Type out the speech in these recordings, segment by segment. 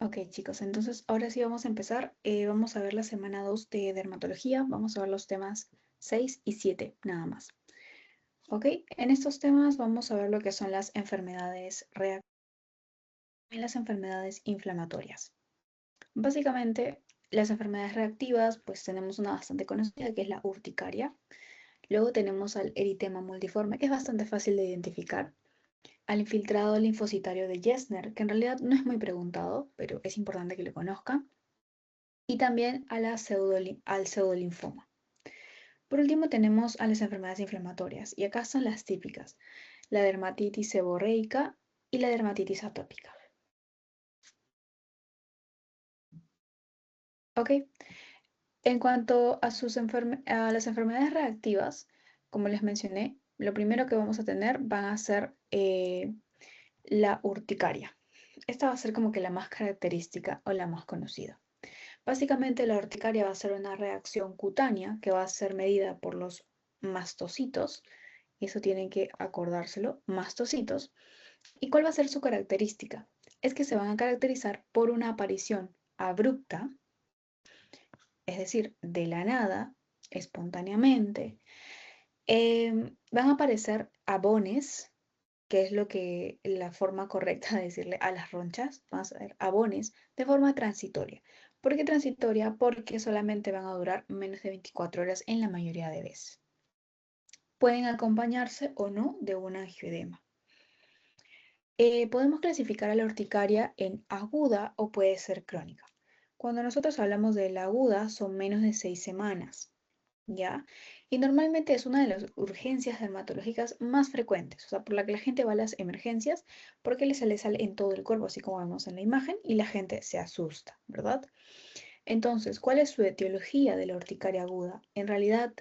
Ok, chicos, entonces ahora sí vamos a empezar. Vamos a ver la semana 2 de dermatología. Vamos a ver los temas 6 y 7, nada más. Ok, en estos temas vamos a ver lo que son las enfermedades reactivas y las enfermedades inflamatorias. Básicamente, las enfermedades reactivas, pues tenemos una bastante conocida que es la urticaria. Luego tenemos al eritema multiforme, que es bastante fácil de identificar. Al infiltrado linfocitario de Jessner, que en realidad no es muy preguntado, pero es importante que lo conozcan. Y también a al pseudolinfoma. Por último tenemos a las enfermedades inflamatorias, y acá son las típicas, la dermatitis seborreica y la dermatitis atópica. ¿Ok? En cuanto a, a las enfermedades reactivas, como les mencioné, lo primero que vamos a tener van a ser la urticaria. Esta va a ser como que la más característica o la más conocida. Básicamente la urticaria va a ser una reacción cutánea que va a ser medida por los mastocitos, y eso tienen que acordárselo, mastocitos. ¿Y cuál va a ser su característica? Es que se van a caracterizar por una aparición abrupta, es decir, de la nada, espontáneamente. Van a aparecer abones, que es lo que la forma correcta de decirle a las ronchas, van a ser abones de forma transitoria. ¿Por qué transitoria? Porque solamente van a durar menos de 24 horas en la mayoría de veces. Pueden acompañarse o no de un angioedema. Podemos clasificar a la urticaria en aguda o puede ser crónica. Cuando nosotros hablamos de la aguda son menos de 6 semanas, ¿ya? Y normalmente es una de las urgencias dermatológicas más frecuentes, o sea, por la que la gente va a las emergencias porque le sale en todo el cuerpo, así como vemos en la imagen, y la gente se asusta, ¿verdad? Entonces, ¿cuál es su etiología de la urticaria aguda? En realidad,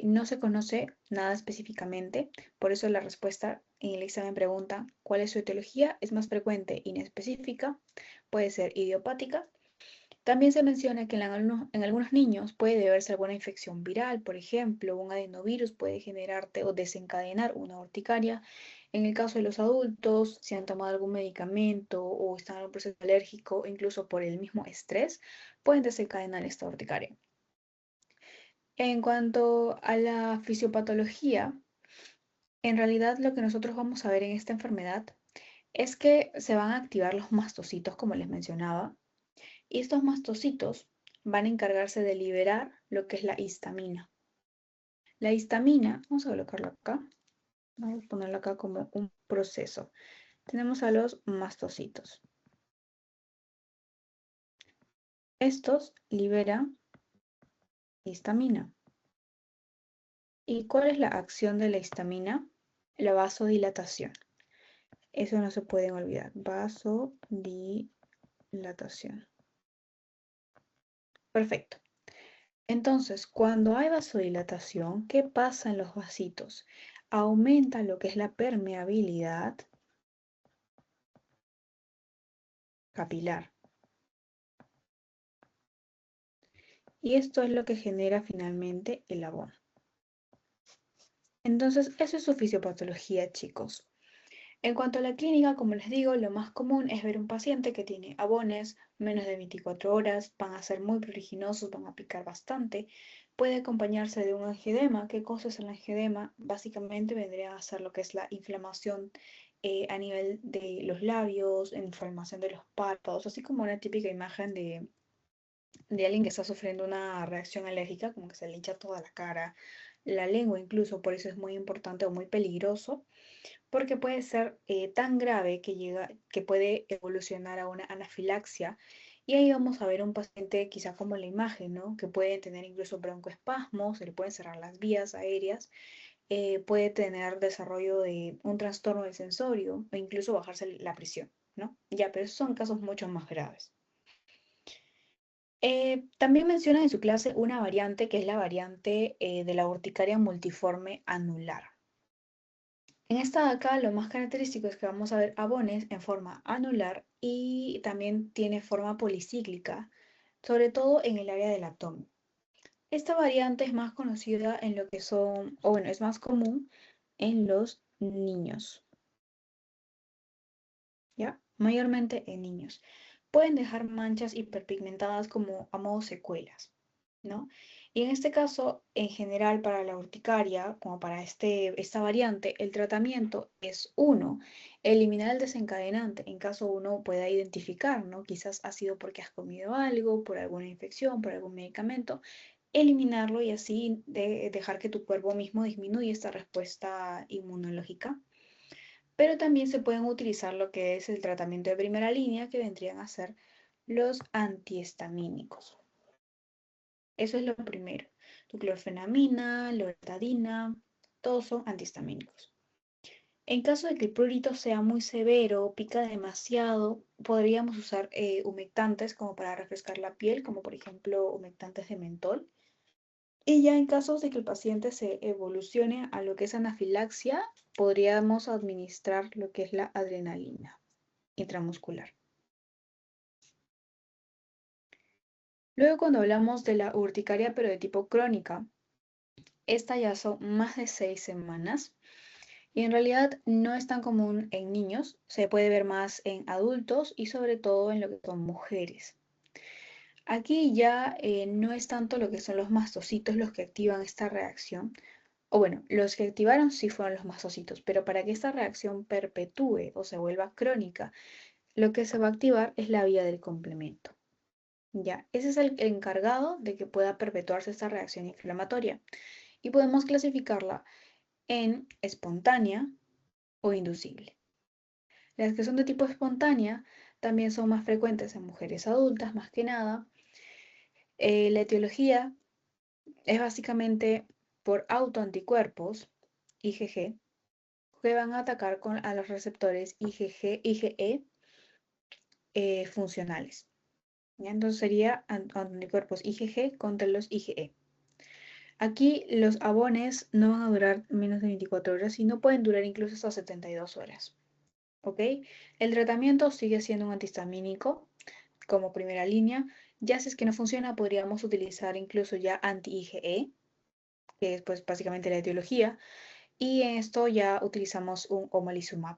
no se conoce nada específicamente, por eso la respuesta en el examen pregunta ¿cuál es su etiología? Es más frecuente inespecífica, puede ser idiopática. También se menciona que en algunos niños puede deberse a alguna infección viral, por ejemplo, un adenovirus puede generarte o desencadenar una urticaria. En el caso de los adultos, si han tomado algún medicamento o están en un proceso alérgico, incluso por el mismo estrés, pueden desencadenar esta urticaria. En cuanto a la fisiopatología, en realidad lo que nosotros vamos a ver en esta enfermedad es que se van a activar los mastocitos, como les mencionaba, y estos mastocitos van a encargarse de liberar lo que es la histamina. La histamina, vamos a colocarlo acá, vamos a ponerlo acá como un proceso. Tenemos a los mastocitos. Estos liberan histamina. ¿Y cuál es la acción de la histamina? La vasodilatación. Eso no se pueden olvidar. Vasodilatación. Perfecto. Entonces, cuando hay vasodilatación, ¿qué pasa en los vasitos? Aumenta lo que es la permeabilidad capilar. Y esto es lo que genera finalmente el abono. Entonces, eso es su fisiopatología, chicos. En cuanto a la clínica, como les digo, lo más común es ver un paciente que tiene abones menos de 24 horas, van a ser muy pruriginosos, van a picar bastante. Puede acompañarse de un angioedema. ¿Qué cosa es el angioedema? Básicamente vendría a ser lo que es la inflamación a nivel de los labios, inflamación de los párpados, así como una típica imagen de alguien que está sufriendo una reacción alérgica, como que se le hincha toda la cara, la lengua incluso, por eso es muy importante o muy peligroso porque puede ser tan grave que puede evolucionar a una anafilaxia. Y ahí vamos a ver un paciente quizá como la imagen, ¿no? Que puede tener incluso broncoespasmos, se le pueden cerrar las vías aéreas, puede tener desarrollo de un trastorno del sensorio o incluso bajarse la presión, ¿no? Ya, pero esos son casos mucho más graves. También menciona en su clase una variante que es la variante de la urticaria multiforme anular. En esta de acá lo más característico es que vamos a ver abones en forma anular y también tiene forma policíclica, sobre todo en el área del abdomen. Esta variante es más conocida en lo que son, o bueno, es más común en los niños, ¿ya? Mayormente en niños. pueden dejar manchas hiperpigmentadas como a modo secuelas, ¿no? Y en este caso, en general, para la urticaria, como para esta variante, el tratamiento es uno, eliminar el desencadenante en caso uno pueda identificar, ¿no? Quizás ha sido porque has comido algo, por alguna infección, por algún medicamento, eliminarlo y así dejar que tu cuerpo mismo disminuya esta respuesta inmunológica. Pero también se pueden utilizar lo que es el tratamiento de primera línea, que vendrían a ser los antihistamínicos. Eso es lo primero. Tu clorfenamina, loratadina, todos son antihistamínicos. En caso de que el prurito sea muy severo, pica demasiado, podríamos usar humectantes como para refrescar la piel, como por ejemplo humectantes de mentol. Y ya en casos de que el paciente se evolucione a lo que es anafilaxia, podríamos administrar lo que es la adrenalina intramuscular. Luego, cuando hablamos de la urticaria, pero de tipo crónica, esta ya son más de 6 semanas y en realidad no es tan común en niños, se puede ver más en adultos y sobre todo en lo que son mujeres. Aquí ya no es tanto lo que son los mastocitos los que activan esta reacción, o bueno, los que activaron sí fueron los mastocitos, pero para que esta reacción perpetúe o se vuelva crónica, lo que se va a activar es la vía del complemento. Ya, ese es el encargado de que pueda perpetuarse esta reacción inflamatoria y podemos clasificarla en espontánea o inducible. Las que son de tipo espontánea también son más frecuentes en mujeres adultas, más que nada. La etiología es básicamente por autoanticuerpos, IgG, que van a atacar a los receptores IgG, IgE funcionales. ¿Ya? Entonces sería anticuerpos IgG contra los IgE. Aquí los abones no van a durar menos de 24 horas y no pueden durar incluso hasta 72 horas. ¿Ok? El tratamiento sigue siendo un antihistamínico como primera línea. Ya si es que no funciona, podríamos utilizar incluso ya anti-IgE, que es pues básicamente la etiología, y en esto ya utilizamos un omalizumab.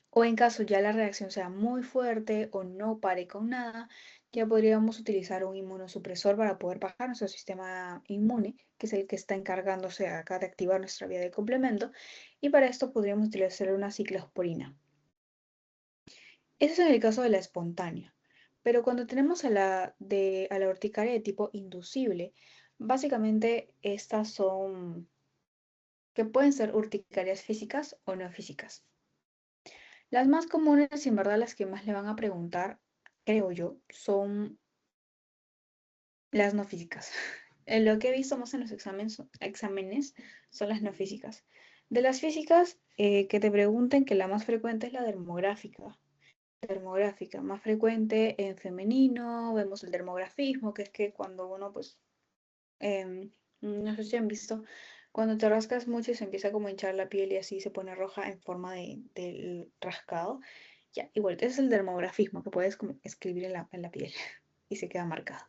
O en caso ya la reacción sea muy fuerte o no pare con nada, ya podríamos utilizar un inmunosupresor para poder bajar nuestro sistema inmune, que es el que está encargándose acá de activar nuestra vía de complemento, y para esto podríamos utilizar una ciclosporina. Ese es en el caso de la espontánea. Pero cuando tenemos a la urticaria de tipo inducible, básicamente estas son que pueden ser urticarias físicas o no físicas. Las más comunes y en verdad las que más le van a preguntar, creo yo, son las no físicas. Lo que he visto más en los exámenes son las no físicas. De las físicas, que te pregunten que la más frecuente es la dermográfica. Dermográfica, más frecuente en femenino, vemos el dermografismo, que es que cuando uno, pues, no sé si han visto, cuando te rascas mucho y se empieza como a hinchar la piel y así se pone roja en forma del rascado. Ya, igual, ese es el dermografismo que puedes como escribir en la piel y se queda marcado.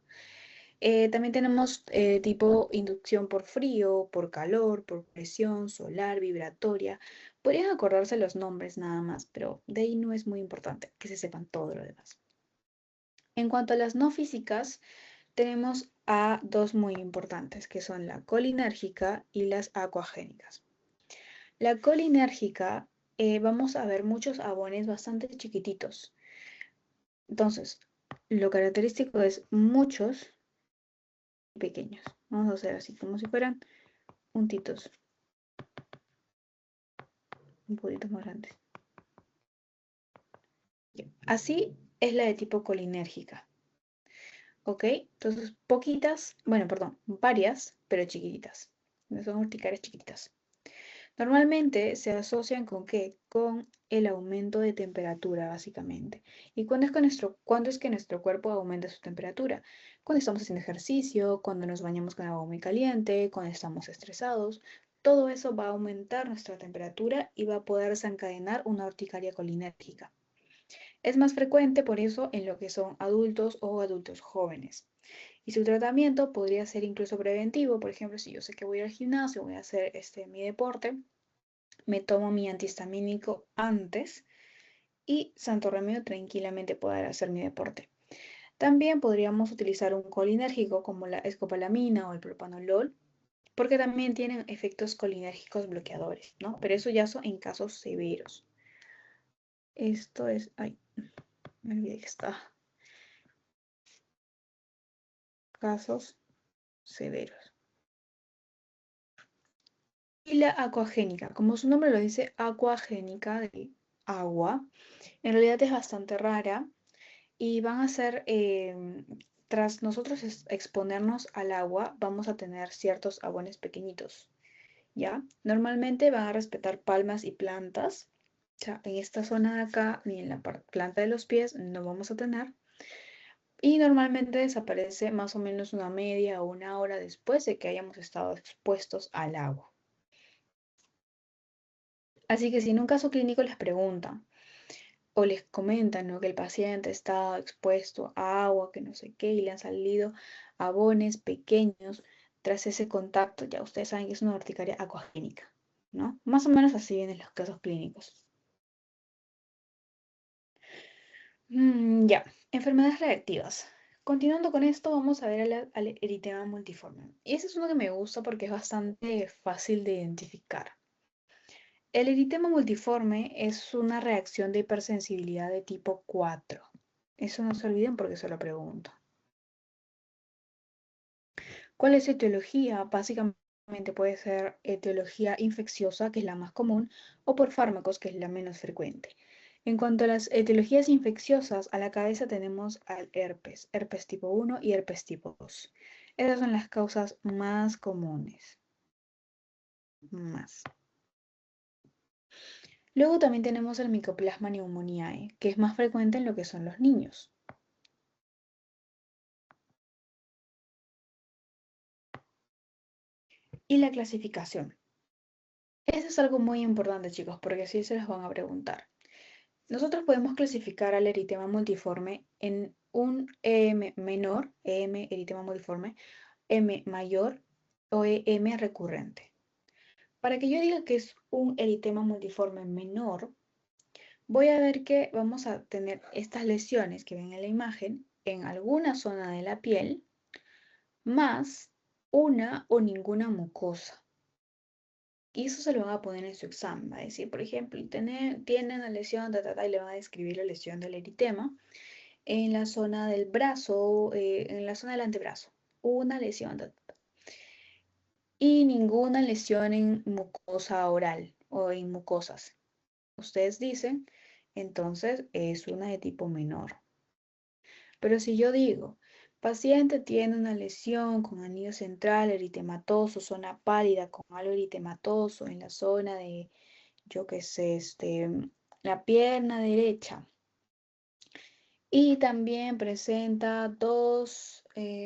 También tenemos tipo inducción por frío, por calor, por presión, solar, vibratoria. Podrían acordarse los nombres nada más, pero de ahí no es muy importante que se sepan todo lo demás. En cuanto a las no físicas, tenemos a dos muy importantes, que son la colinérgica y las acuagénicas. La colinérgica, vamos a ver muchos abones bastante chiquititos. Entonces, lo característico es muchos pequeños. Vamos a hacer así, como si fueran puntitos, un poquito más grandes. Así es la de tipo colinérgica. ¿Ok? Entonces, poquitas, bueno, perdón, varias, pero chiquititas. Son urticarias chiquititas. Normalmente se asocian con qué? Con el aumento de temperatura, básicamente. ¿Y cuándo es que nuestro cuerpo aumenta su temperatura? Cuando estamos haciendo ejercicio, cuando nos bañamos con agua muy caliente, cuando estamos estresados. Todo eso va a aumentar nuestra temperatura y va a poder desencadenar una urticaria colinérgica. Es más frecuente por eso en lo que son adultos o adultos jóvenes. Y su tratamiento podría ser incluso preventivo. Por ejemplo, si yo sé que voy al gimnasio, voy a hacer mi deporte, me tomo mi antihistamínico antes y Santo Remedio tranquilamente poder hacer mi deporte. También podríamos utilizar un colinérgico como la escopolamina o el propanolol, porque también tienen efectos colinérgicos bloqueadores, ¿no? Pero eso ya son en casos severos. Esto es, ay, me olvidé que está. Casos severos. Y la acuagénica, como su nombre lo dice, acuagénica de agua, en realidad es bastante rara y van a ser, tras nosotros exponernos al agua, vamos a tener ciertos aguanes pequeñitos, ¿ya? Normalmente van a respetar palmas y plantas. O sea, en esta zona de acá, ni en la planta de los pies, no vamos a tener. Y normalmente desaparece más o menos una media o una hora después de que hayamos estado expuestos al agua. Así que si en un caso clínico les preguntan o les comentan, ¿no?, que el paciente está expuesto a agua, que no sé qué, y le han salido abones pequeños tras ese contacto, ya ustedes saben que es una urticaria acuagénica, ¿no? Más o menos así vienen los casos clínicos. Ya, enfermedades reactivas. Continuando con esto, vamos a ver al eritema multiforme. Y ese es uno que me gusta porque es bastante fácil de identificar. El eritema multiforme es una reacción de hipersensibilidad de tipo 4. Eso no se olviden porque se lo pregunto. ¿Cuál es su etiología? Básicamente puede ser etiología infecciosa, que es la más común, o por fármacos, que es la menos frecuente. En cuanto a las etiologías infecciosas, a la cabeza tenemos al herpes, herpes tipo 1 y herpes tipo 2. Esas son las causas más comunes. Más. Luego también tenemos el Mycoplasma pneumoniae, que es más frecuente en lo que son los niños. Y la clasificación. Eso es algo muy importante, chicos, porque así se los van a preguntar. Nosotros podemos clasificar al eritema multiforme en un EM menor, EM eritema multiforme, M mayor o EM recurrente. Para que yo diga que es un eritema multiforme menor, voy a ver que vamos a tener estas lesiones que ven en la imagen en alguna zona de la piel, más una o ninguna mucosa. Y eso se lo van a poner en su examen. Va a decir, por ejemplo, tiene una lesión, y le van a describir la lesión del eritema en la zona del brazo, en la zona del antebrazo. Una lesión, y ninguna lesión en mucosa oral o en mucosas. Ustedes dicen, entonces es una de tipo menor. Pero si yo digo, paciente tiene una lesión con anillo central, eritematoso, zona pálida con algo eritematoso en la zona de, yo qué sé, la pierna derecha. Y también presenta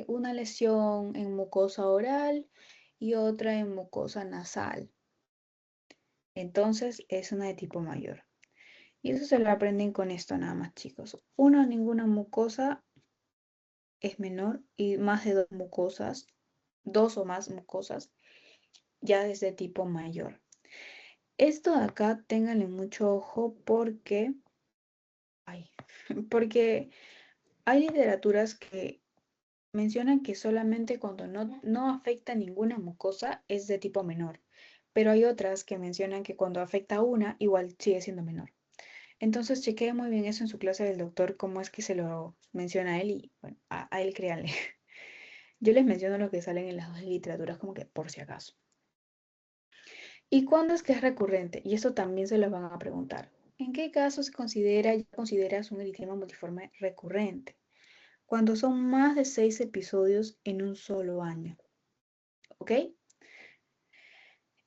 una lesión en mucosa oral y otra en mucosa nasal. Entonces es una de tipo mayor. Y eso se lo aprenden con esto nada más, chicos. Una, ninguna mucosa es menor y más de dos mucosas, dos o más mucosas, ya es de tipo mayor. Esto de acá, ténganle mucho ojo porque, ay, porque hay literaturas que mencionan que solamente cuando no afecta ninguna mucosa es de tipo menor, pero hay otras que mencionan que cuando afecta una, igual sigue siendo menor. Entonces chequee muy bien eso en su clase del doctor, cómo es que se lo menciona a él y bueno, a él créanle. Yo les menciono lo que salen en las dos literaturas como que por si acaso. ¿Y cuándo es que es recurrente? Y eso también se lo van a preguntar. ¿En qué caso consideras un eritema multiforme recurrente? Cuando son más de 6 episodios en un solo año. ¿Ok?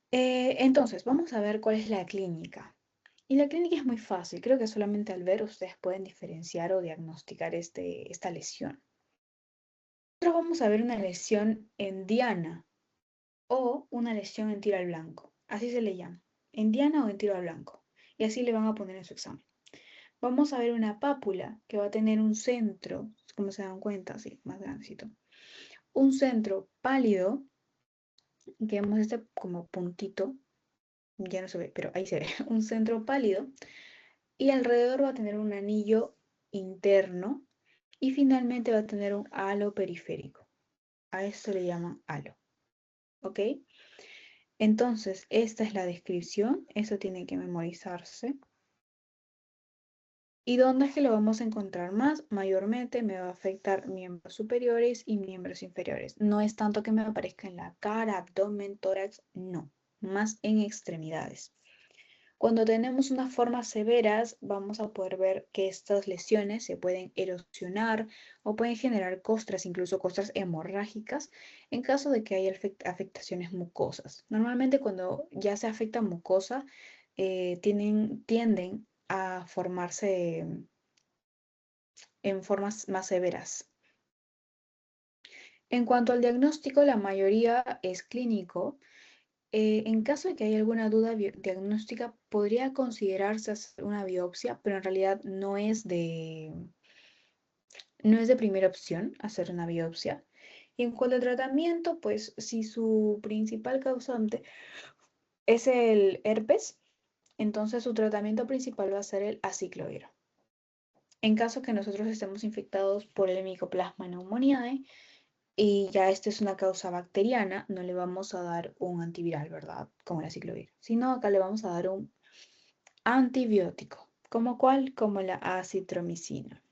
Entonces, vamos a ver cuál es la clínica. Y la clínica es muy fácil. Creo que solamente al ver ustedes pueden diferenciar o diagnosticar esta lesión. Nosotros vamos a ver una lesión en diana o una lesión en tiro al blanco. Así se le llama. En diana o en tiro al blanco. Y así le van a poner en su examen. Vamos a ver una pápula que va a tener un centro, como se dan cuenta, así, más grandecito. Un centro pálido, que vemos como puntito, ya no se ve, pero ahí se ve, un centro pálido y alrededor va a tener un anillo interno y finalmente va a tener un halo periférico. A esto le llaman halo, ¿ok? Entonces, esta es la descripción, eso tiene que memorizarse. ¿Y dónde es que lo vamos a encontrar más? Mayormente me va a afectar miembros superiores y miembros inferiores. No es tanto que me aparezca en la cara, abdomen, tórax, no, más en extremidades. Cuando tenemos unas formas severas, vamos a poder ver que estas lesiones se pueden erosionar o pueden generar costras, incluso costras hemorrágicas, en caso de que haya afectaciones mucosas. Normalmente cuando ya se afecta mucosa, tienden a formarse en formas más severas. En cuanto al diagnóstico, la mayoría es clínico. En caso de que haya alguna duda diagnóstica, podría considerarse hacer una biopsia, pero en realidad no es de primera opción hacer una biopsia. Y en cuanto al tratamiento, pues si su principal causante es el herpes, entonces su tratamiento principal va a ser el aciclovir. En caso que nosotros estemos infectados por el Mycoplasma pneumoniae y ya esta es una causa bacteriana, no le vamos a dar un antiviral, ¿verdad? Como el aciclovir, sino acá le vamos a dar un antibiótico. ¿Como cuál? Como la acitromicina.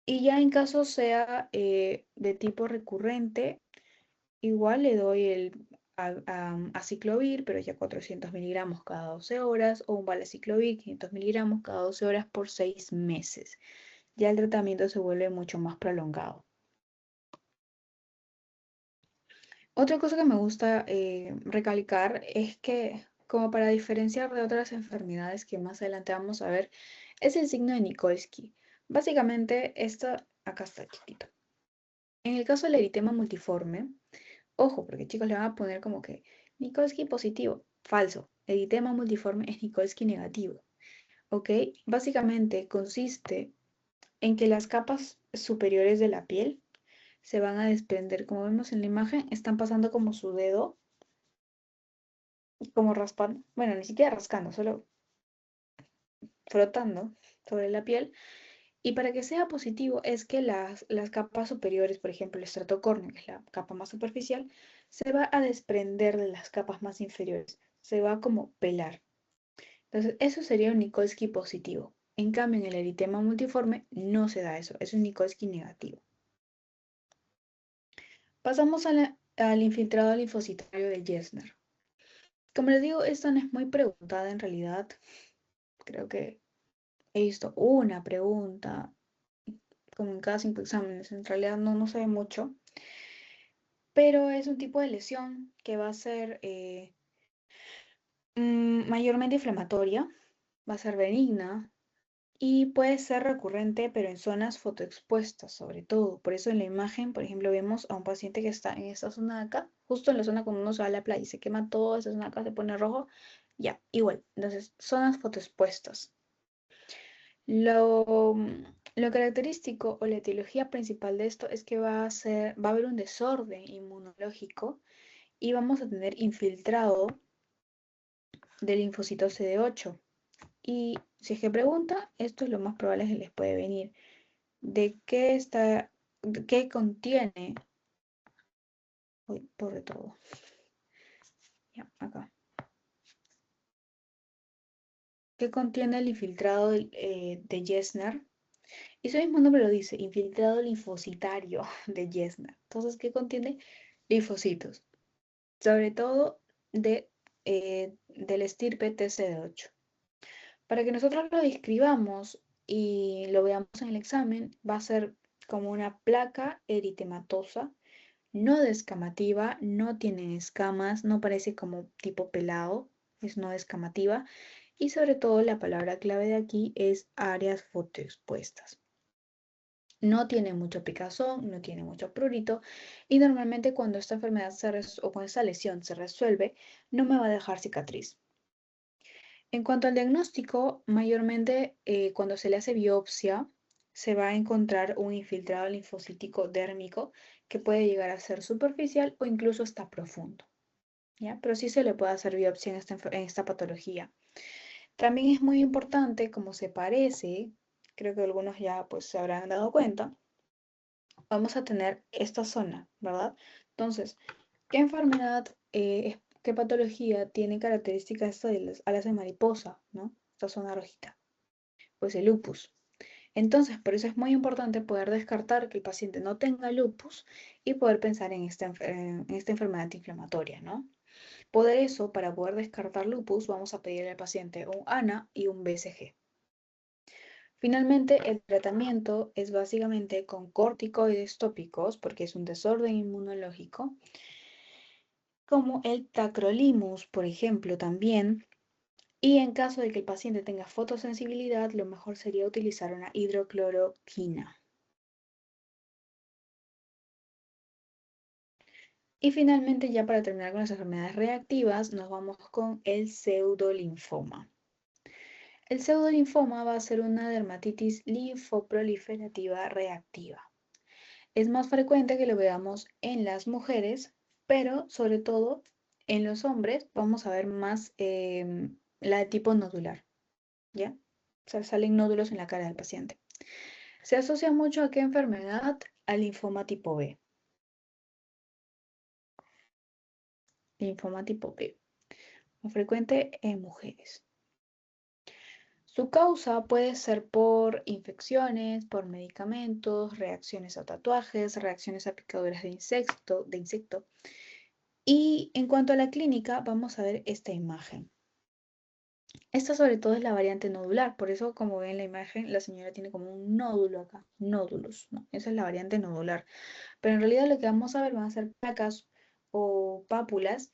Y ya en caso sea de tipo recurrente, igual le doy el aciclovir, pero ya 400 miligramos cada 12 horas, o un valaciclovir, 500 miligramos cada 12 horas por 6 meses. Ya el tratamiento se vuelve mucho más prolongado. Otra cosa que me gusta recalcar es que, como para diferenciar de otras enfermedades que más adelante vamos a ver, es el signo de Nikolsky. Básicamente, acá está chiquito. En el caso del eritema multiforme, ojo, porque chicos le van a poner como que Nikolsky positivo. Falso. Eritema multiforme es Nikolsky negativo. ¿Ok? Básicamente consiste en que las capas superiores de la piel se van a desprender. Como vemos en la imagen, están pasando como su dedo, como raspando. Bueno, ni siquiera rascando, solo frotando sobre la piel. Y para que sea positivo es que las capas superiores, por ejemplo, el estrato córneo, que es la capa más superficial, se va a desprender de las capas más inferiores, se va a como pelar. Entonces, eso sería un Nikolsky positivo. En cambio, en el eritema multiforme no se da eso, es un Nikolsky negativo. Pasamos al infiltrado linfocitario de Jessner. Como les digo, esta no es muy preguntada en realidad. Creo que he visto una pregunta como en cada 5 exámenes. En realidad no se ve mucho. Pero es un tipo de lesión que va a ser mayormente inflamatoria, va a ser benigna y puede ser recurrente, pero en zonas fotoexpuestas sobre todo. Por eso en la imagen, por ejemplo, vemos a un paciente que está en esta zona de acá, justo en la zona cuando uno se va a la playa y se quema todo, esa zona acá se pone rojo, ya, igual. Entonces, zonas fotoexpuestas. Lo, lo característico o la etiología principal de esto es que va a haber un desorden inmunológico y vamos a tener infiltrado del linfocito CD8. Y si es que pregunta, esto es lo más probable que les puede venir. ¿De qué contiene? Uy, por todo. Ya, acá. ¿Qué contiene el infiltrado de Jessner? Y su mismo nombre lo dice, infiltrado linfocitario de Jessner. Entonces, ¿qué contiene? Linfocitos. Sobre todo del estirpe TCD8. Para que nosotros lo describamos y lo veamos en el examen, va a ser como una placa eritematosa, no descamativa, no tiene escamas, no parece como tipo pelado, es no descamativa. Y sobre todo la palabra clave de aquí es áreas fotoexpuestas. No tiene mucho picazón, no tiene mucho prurito y normalmente cuando esta enfermedad o cuando esta lesión se resuelve, no me va a dejar cicatriz. En cuanto al diagnóstico, mayormente cuando se le hace biopsia, se va a encontrar un infiltrado linfocítico dérmico que puede llegar a ser superficial o incluso hasta profundo, ¿ya? Pero sí se le puede hacer biopsia en esta patología. También es muy importante, como se parece, creo que algunos ya pues se habrán dado cuenta, vamos a tener esta zona, ¿verdad? Entonces, ¿qué enfermedad, qué patología tiene características esta de las alas de mariposa, ¿no? Esta zona rojita. Pues el lupus. Entonces, por eso es muy importante poder descartar que el paciente no tenga lupus y poder pensar en esta enfermedad inflamatoria, ¿no? Por eso, para poder descartar lupus, vamos a pedirle al paciente un ANA y un BCG. Finalmente, el tratamiento es básicamente con corticoides tópicos, porque es un desorden inmunológico, como el tacrolimus, por ejemplo, también. Y en caso de que el paciente tenga fotosensibilidad, lo mejor sería utilizar una hidrocloroquina. Y finalmente, ya para terminar con las enfermedades reactivas, nos vamos con el pseudolinfoma. El pseudolinfoma va a ser una dermatitis linfoproliferativa reactiva. Es más frecuente que lo veamos en las mujeres, pero sobre todo en los hombres vamos a ver más la de tipo nodular, ¿ya? O sea, salen nódulos en la cara del paciente. Se asocia mucho a qué enfermedad, al linfoma tipo B. Linfoma tipo B, muy frecuente en mujeres. Su causa puede ser por infecciones, por medicamentos, reacciones a tatuajes, reacciones a picaduras de insecto. Y en cuanto a la clínica, vamos a ver esta imagen. Esta sobre todo es la variante nodular, por eso como ven en la imagen, la señora tiene como un nódulo acá, nódulos, ¿no? Esa es la variante nodular. Pero en realidad lo que vamos a ver van a ser placas o pápulas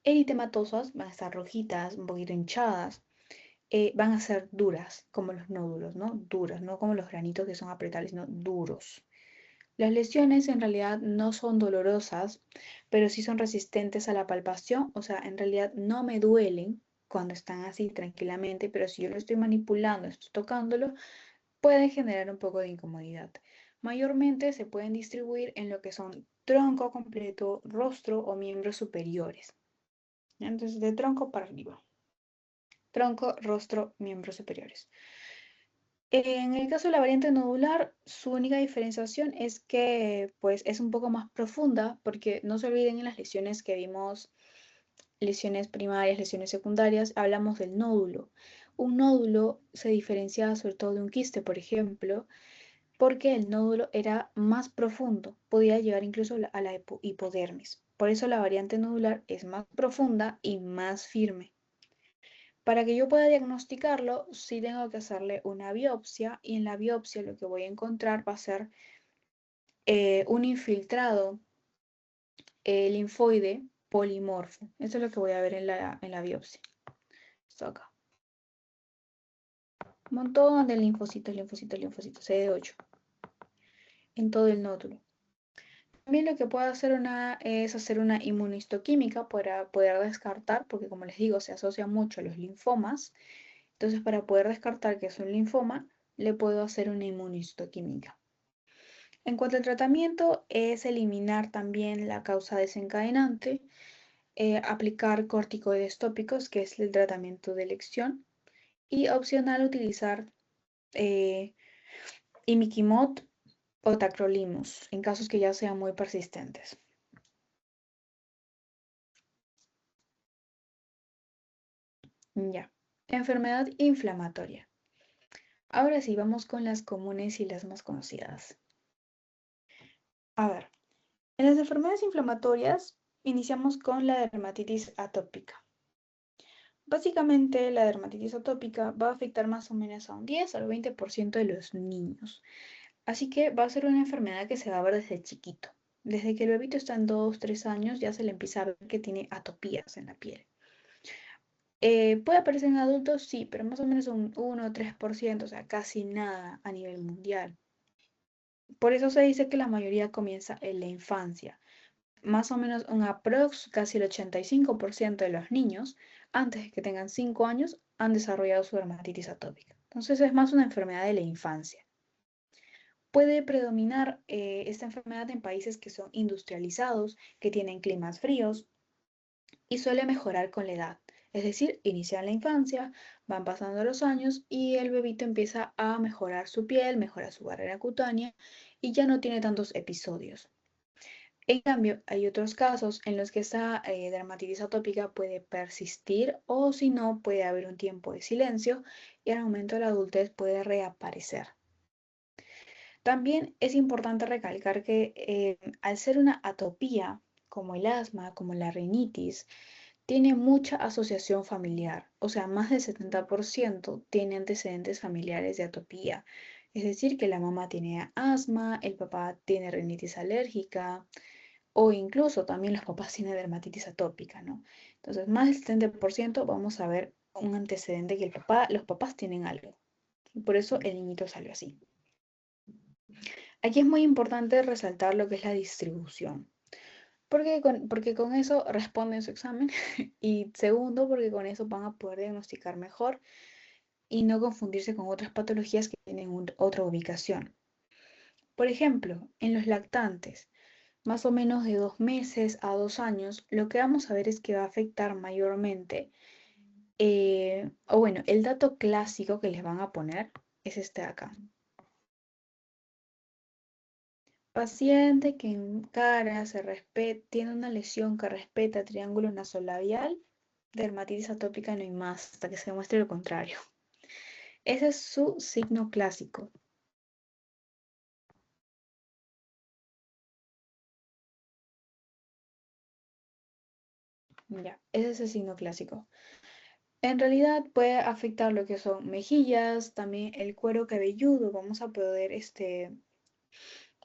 eritematosas, van a estar rojitas, un poquito hinchadas, van a ser duras, como los nódulos, ¿no? Duras, no como los granitos que son apretables, sino duros. Las lesiones en realidad no son dolorosas, pero sí son resistentes a la palpación, o sea, en realidad no me duelen cuando están así tranquilamente, pero si yo lo estoy manipulando, estoy tocándolo, pueden generar un poco de incomodidad. Mayormente se pueden distribuir en lo que son tronco completo, rostro o miembros superiores. Entonces, de tronco para arriba. Tronco, rostro, miembros superiores. En el caso de la variante nodular, su única diferenciación es que pues, es un poco más profunda, porque no se olviden en las lesiones que vimos, lesiones primarias, lesiones secundarias, hablamos del nódulo. Un nódulo se diferencia sobre todo de un quiste, por ejemplo, porque el nódulo era más profundo, podía llegar incluso a la hipodermis. Por eso la variante nodular es más profunda y más firme. Para que yo pueda diagnosticarlo, sí tengo que hacerle una biopsia y en la biopsia lo que voy a encontrar va a ser un infiltrado linfoide polimorfo. Eso es lo que voy a ver en la biopsia. Esto acá. Un montón de linfocitos, linfocitos, linfocitos, CD8 en todo el nódulo. También lo que puedo hacer es hacer una inmunistoquímica para poder descartar, porque como les digo, se asocia mucho a los linfomas. Entonces, para poder descartar que es un linfoma, le puedo hacer una inmunistoquímica. En cuanto al tratamiento, es eliminar también la causa desencadenante, aplicar corticoides tópicos, que es el tratamiento de elección, y opcional utilizar eh, imiquimod o tacrolimus en casos que ya sean muy persistentes. Ya. Enfermedad inflamatoria. Ahora sí, vamos con las comunes y las más conocidas. A ver, en las enfermedades inflamatorias iniciamos con la dermatitis atópica. Básicamente, la dermatitis atópica va a afectar más o menos a un 10 al 20% de los niños. Así que va a ser una enfermedad que se va a ver desde chiquito. Desde que el bebito está en 2, 3 años, ya se le empieza a ver que tiene atopías en la piel. ¿Puede aparecer en adultos? Sí, pero más o menos un 1 o 3%, o sea, casi nada a nivel mundial. Por eso se dice que la mayoría comienza en la infancia. Más o menos un aprox, casi el 85% de los niños, antes de que tengan 5 años, han desarrollado su dermatitis atópica. Entonces es más una enfermedad de la infancia. Puede predominar esta enfermedad en países que son industrializados, que tienen climas fríos y suele mejorar con la edad. Es decir, inicia en la infancia, van pasando los años y el bebito empieza a mejorar su piel, mejora su barrera cutánea y ya no tiene tantos episodios. En cambio, hay otros casos en los que esta dermatitis atópica puede persistir o si no, puede haber un tiempo de silencio y al momento de la adultez puede reaparecer. También es importante recalcar que al ser una atopía, como el asma, como la rinitis, tiene mucha asociación familiar, o sea, más del 70% tiene antecedentes familiares de atopía. Es decir, que la mamá tiene asma, el papá tiene rinitis alérgica o incluso también los papás tienen dermatitis atópica, ¿no? Entonces, más del 70% vamos a ver un antecedente que los papás tienen algo. Y por eso el niñito salió así. Aquí es muy importante resaltar lo que es la distribución. Porque con eso responden su examen y segundo, porque con eso van a poder diagnosticar mejor y no confundirse con otras patologías que tienen otra ubicación. Por ejemplo, en los lactantes, más o menos de 2 meses a 2 años, lo que vamos a ver es que va a afectar mayormente, o bueno, el dato clásico que les van a poner es este de acá. Paciente que en cara tiene una lesión que respeta triángulo nasolabial, dermatitis atópica no hay más, hasta que se demuestre lo contrario. Ese es su signo clásico. Ya, ese es el signo clásico. En realidad puede afectar lo que son mejillas, también el cuero cabelludo. Vamos a poder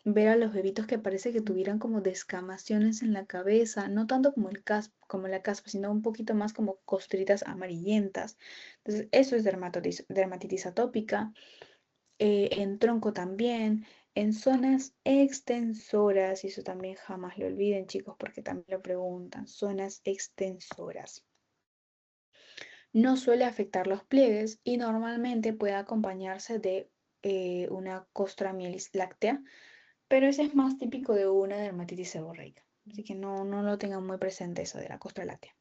ver a los bebitos que parece que tuvieran como descamaciones en la cabeza, no tanto como como la caspa, sino un poquito más como costritas amarillentas. Entonces, eso es dermatitis atópica. En tronco también, en zonas extensoras, y eso también jamás lo olviden, chicos, porque también lo preguntan, zonas extensoras. No suele afectar los pliegues y normalmente puede acompañarse de una costra mielis láctea, pero ese es más típico de una dermatitis seborreica. Así que no lo tengan muy presente eso de la costra láctea.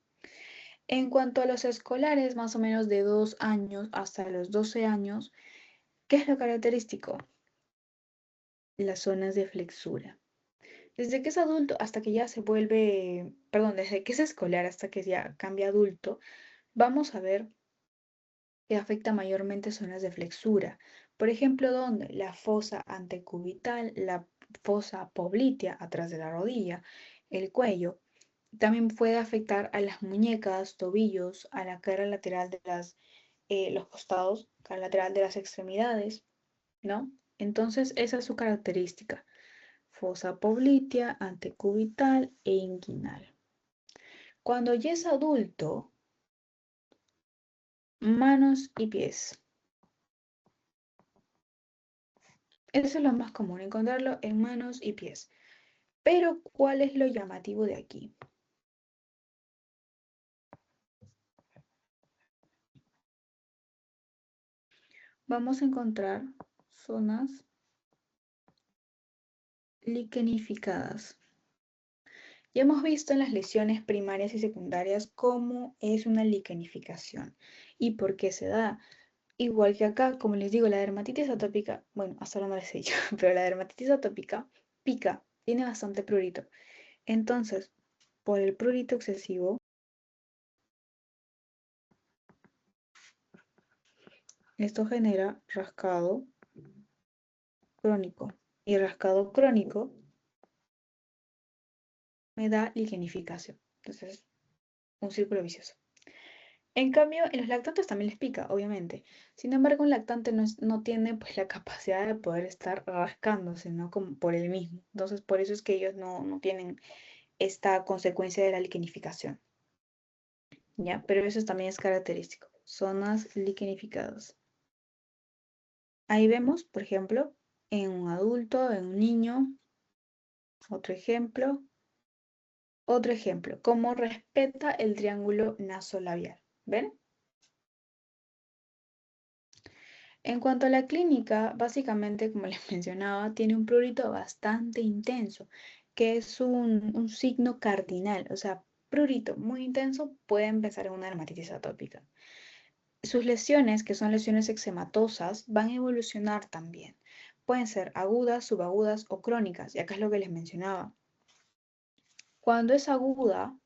En cuanto a los escolares, más o menos de 2 años hasta los 12 años, ¿qué es lo característico? Las zonas de flexura. Desde que es adulto hasta que ya se vuelve, perdón, desde que es escolar hasta que ya cambia adulto, vamos a ver que afecta mayormente zonas de flexura. Por ejemplo, ¿dónde? La fosa antecubital, la fosa poplitea atrás de la rodilla, el cuello. También puede afectar a las muñecas, tobillos, a la cara lateral de los costados, cara lateral de las extremidades, ¿no? Entonces, esa es su característica. Fosa poplitea, antecubital e inguinal. Cuando ya es adulto, manos y pies. Eso es lo más común, encontrarlo en manos y pies. Pero, ¿cuál es lo llamativo de aquí? Vamos a encontrar zonas liquenificadas. Ya hemos visto en las lesiones primarias y secundarias cómo es una liquenificación y por qué se da. Igual que acá, como les digo, la dermatitis atópica, bueno, hasta ahora no les he dicho, pero la dermatitis atópica pica, tiene bastante prurito. Entonces, por el prurito excesivo, esto genera rascado crónico. Y rascado crónico me da liquenificación. Entonces, un círculo vicioso. En cambio, en los lactantes también les pica, obviamente. Sin embargo, un lactante no tiene pues, la capacidad de poder estar rascándose, ¿no? Como por él mismo. Entonces, por eso es que ellos no tienen esta consecuencia de la liquenificación. ¿Ya? Pero eso también es característico. Zonas liquenificadas. Ahí vemos, por ejemplo, en un adulto, en un niño, otro ejemplo, cómo respeta el triángulo nasolabial. ¿Ven? En cuanto a la clínica, básicamente, como les mencionaba, tiene un prurito bastante intenso, que es un signo cardinal, o sea, prurito muy intenso, puede empezar en una dermatitis atópica. Sus lesiones, que son lesiones eczematosas, van a evolucionar también. Pueden ser agudas, subagudas o crónicas, y acá es lo que les mencionaba. Cuando es aguda,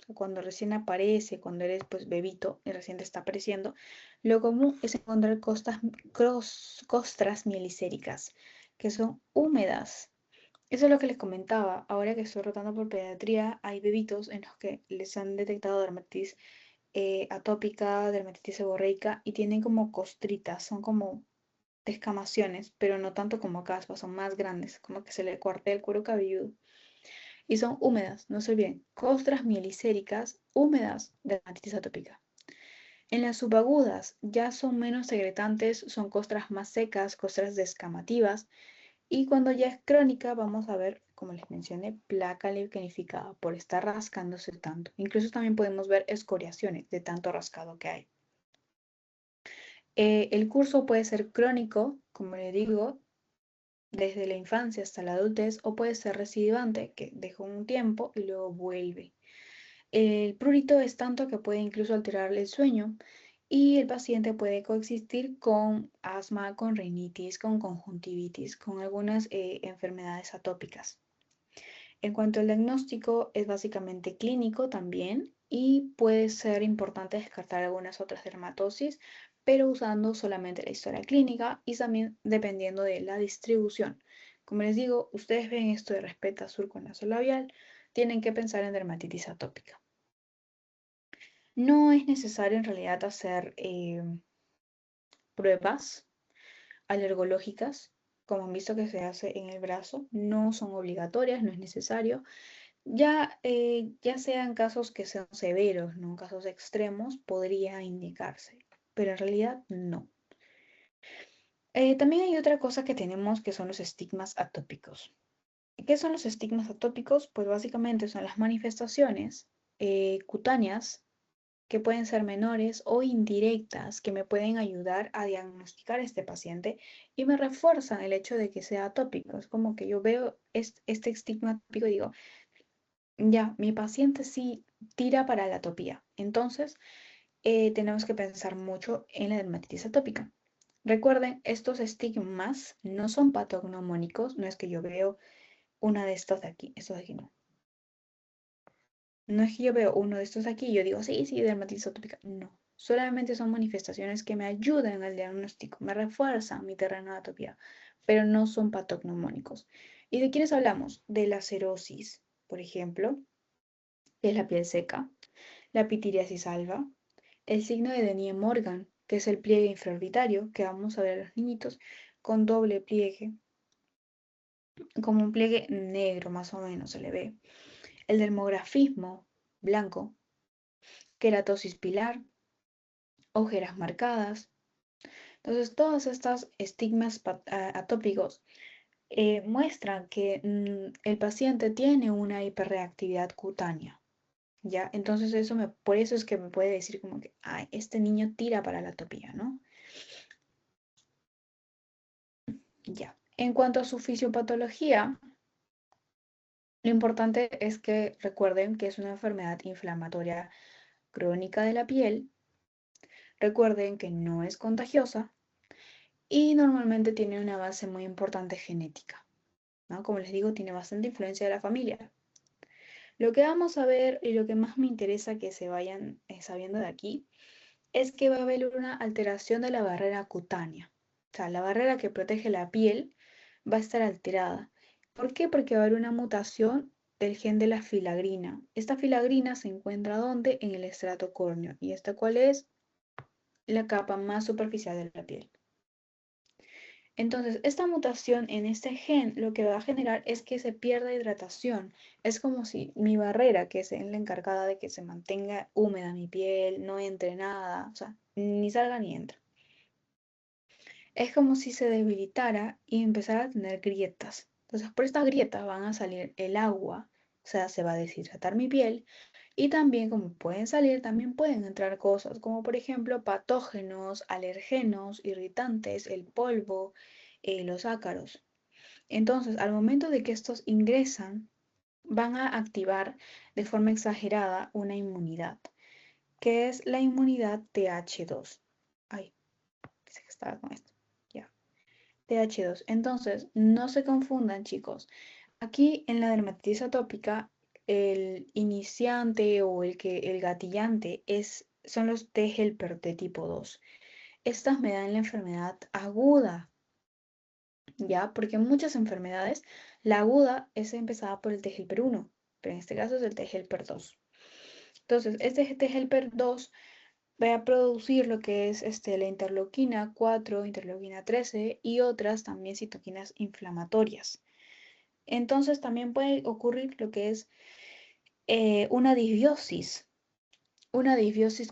o cuando recién aparece, cuando eres pues bebito y recién te está apareciendo, lo común es encontrar costras mielicéricas, que son húmedas. Eso es lo que les comentaba. Ahora que estoy rotando por pediatría, hay bebitos en los que les han detectado dermatitis atópica, dermatitis seborreica y tienen como costritas, son como descamaciones, pero no tanto como caspas, son más grandes, como que se le cuartea el cuero cabelludo. Y son húmedas, no se olviden, costras mielicéricas húmedas de dermatitis atópica. En las subagudas ya son menos secretantes, son costras más secas, costras descamativas. Y cuando ya es crónica, vamos a ver, como les mencioné, placa liquenificada por estar rascándose tanto. Incluso también podemos ver escoriaciones de tanto rascado que hay. El curso puede ser crónico, como le digo, desde la infancia hasta la adultez, o puede ser recidivante, que deja un tiempo y luego vuelve. El prurito es tanto que puede incluso alterar el sueño y el paciente puede coexistir con asma, con rinitis, con conjuntivitis, con algunas enfermedades atópicas. En cuanto al diagnóstico, es básicamente clínico también y puede ser importante descartar algunas otras dermatosis, pero usando solamente la historia clínica y también dependiendo de la distribución. Como les digo, ustedes ven esto de Respeta surco nasolabial, tienen que pensar en dermatitis atópica. No es necesario en realidad hacer pruebas alergológicas, como han visto que se hace en el brazo, no son obligatorias, no es necesario. Ya sean casos que sean severos, no casos extremos, podría indicarse, pero en realidad no. También hay otra cosa que tenemos que son los estigmas atópicos. ¿Qué son los estigmas atópicos? Pues básicamente son las manifestaciones cutáneas que pueden ser menores o indirectas que me pueden ayudar a diagnosticar a este paciente y me refuerzan el hecho de que sea atópico. Es como que yo veo este estigma atópico y digo, ya, mi paciente sí tira para la atopía. Entonces, tenemos que pensar mucho en la dermatitis atópica. Recuerden, estos estigmas no son patognomónicos, no es que yo veo una de estas de aquí, estos de aquí no. No es que yo veo uno de estos de aquí y yo digo, sí, sí, dermatitis atópica. No, solamente son manifestaciones que me ayudan al diagnóstico, me refuerzan mi terreno de atopía, pero no son patognomónicos. ¿Y de quiénes hablamos? De la cerosis, por ejemplo, que es la piel seca, la pitiriasis alba, el signo de Denier-Morgan, que es el pliegue infraorbitario, que vamos a ver a los niñitos, con doble pliegue, como un pliegue negro más o menos se le ve. El dermografismo blanco, queratosis pilar, ojeras marcadas. Entonces, todos estos estigmas atópicos muestran que el paciente tiene una hiperreactividad cutánea. ¿Ya? Entonces por eso es que me puede decir como que, ay, este niño tira para la atopía, ¿no? Ya. En cuanto a su fisiopatología, lo importante es que recuerden que es una enfermedad inflamatoria crónica de la piel. Recuerden que no es contagiosa y normalmente tiene una base muy importante genética, ¿no? Como les digo, tiene bastante influencia de la familia. Lo que vamos a ver y lo que más me interesa que se vayan sabiendo de aquí es que va a haber una alteración de la barrera cutánea. O sea, la barrera que protege la piel va a estar alterada. ¿Por qué? Porque va a haber una mutación del gen de la filagrina. Esta filagrina se encuentra ¿dónde? En el estrato córneo. ¿Y esta cuál es? La capa más superficial de la piel. Entonces, esta mutación en este gen lo que va a generar es que se pierda hidratación. Es como si mi barrera, que es la encargada de que se mantenga húmeda mi piel, no entre nada, o sea, ni salga ni entra. Es como si se debilitara y empezara a tener grietas. Entonces, por estas grietas van a salir el agua, o sea, se va a deshidratar mi piel y también como pueden salir, también pueden entrar cosas como por ejemplo patógenos, alergenos, irritantes, el polvo, los ácaros. Entonces, al momento de que estos ingresan van a activar de forma exagerada una inmunidad, que es la inmunidad TH2. Ay, pensé que estaba con esto. Ya. TH2. Entonces, no se confundan, chicos. Aquí en la dermatitis atópica, el iniciante o el gatillante son los T helper de tipo 2. Estas me dan la enfermedad aguda, ¿ya? Porque en muchas enfermedades, la aguda es empezada por el T helper 1, pero en este caso es el T helper 2. Entonces, este T helper 2 va a producir lo que es la interleuquina 4, interleuquina 13 y otras también citoquinas inflamatorias. Entonces, también puede ocurrir lo que es una disbiosis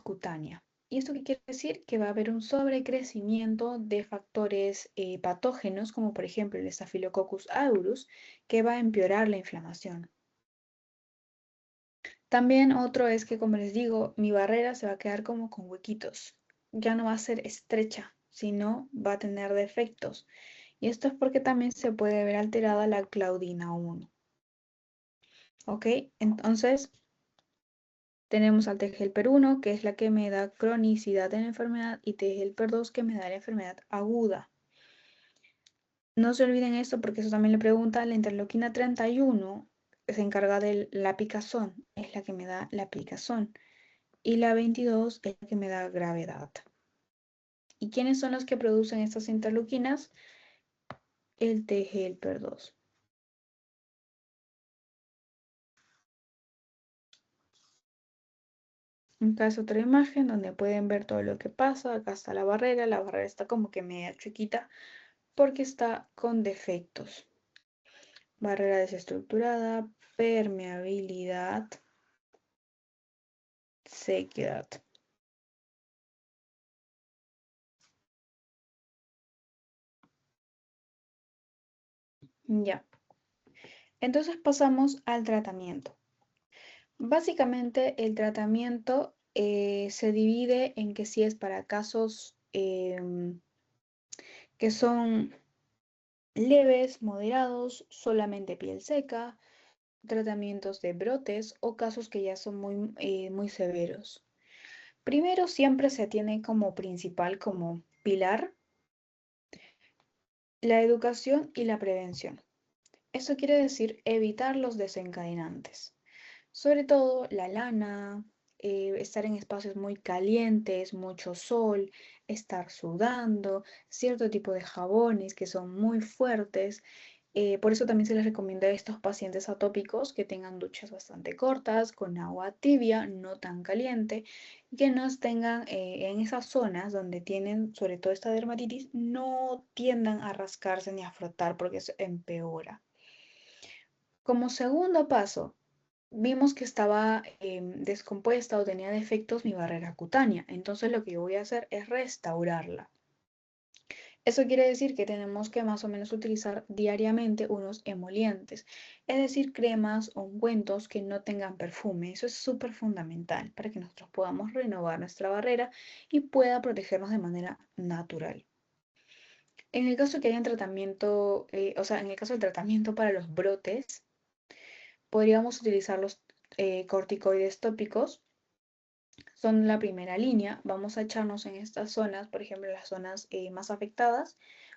cutánea. ¿Y esto qué quiere decir? Que va a haber un sobrecrecimiento de factores patógenos, como por ejemplo el Staphylococcus aureus, que va a empeorar la inflamación. También otro es que, como les digo, mi barrera se va a quedar como con huequitos. Ya no va a ser estrecha, sino va a tener defectos. Y esto es porque también se puede ver alterada la claudina 1. ¿Ok? Entonces, tenemos al T-helper 1, que es la que me da cronicidad en la enfermedad, y T-helper 2, que me da la enfermedad aguda. No se olviden esto porque eso también le pregunta. La interleuquina 31 se encarga de la picazón, es la que me da la picazón. Y la 22 es la que me da gravedad. ¿Y quiénes son los que producen estas interleuquinas? El T-helper 2. Acá es otra imagen donde pueden ver todo lo que pasa. Acá está la barrera. La barrera está como que media chiquita porque está con defectos. Barrera desestructurada, permeabilidad, sequedad. Ya. Entonces pasamos al tratamiento. Básicamente el tratamiento se divide en que si es para casos que son leves, moderados, solamente piel seca, tratamientos de brotes o casos que ya son muy severos. Primero siempre se tiene como principal, como pilar, la educación y la prevención. Esto quiere decir evitar los desencadenantes, sobre todo la lana, estar en espacios muy calientes, mucho sol, estar sudando, cierto tipo de jabones que son muy fuertes. Por eso también se les recomienda a estos pacientes atópicos que tengan duchas bastante cortas, con agua tibia, no tan caliente, y que no tengan en esas zonas donde tienen sobre todo esta dermatitis, no tiendan a rascarse ni a frotar porque eso empeora. Como segundo paso, vimos que estaba descompuesta o tenía defectos mi barrera cutánea. Entonces lo que yo voy a hacer es restaurarla. Eso quiere decir que tenemos que más o menos utilizar diariamente unos emolientes, es decir, cremas o ungüentos que no tengan perfume. Eso es súper fundamental para que nosotros podamos renovar nuestra barrera y pueda protegernos de manera natural. En el caso que haya un tratamiento, o sea, en el caso del tratamiento para los brotes, podríamos utilizar los corticoides tópicos. Son la primera línea. Vamos a echarnos en estas zonas, por ejemplo, las zonas más afectadas.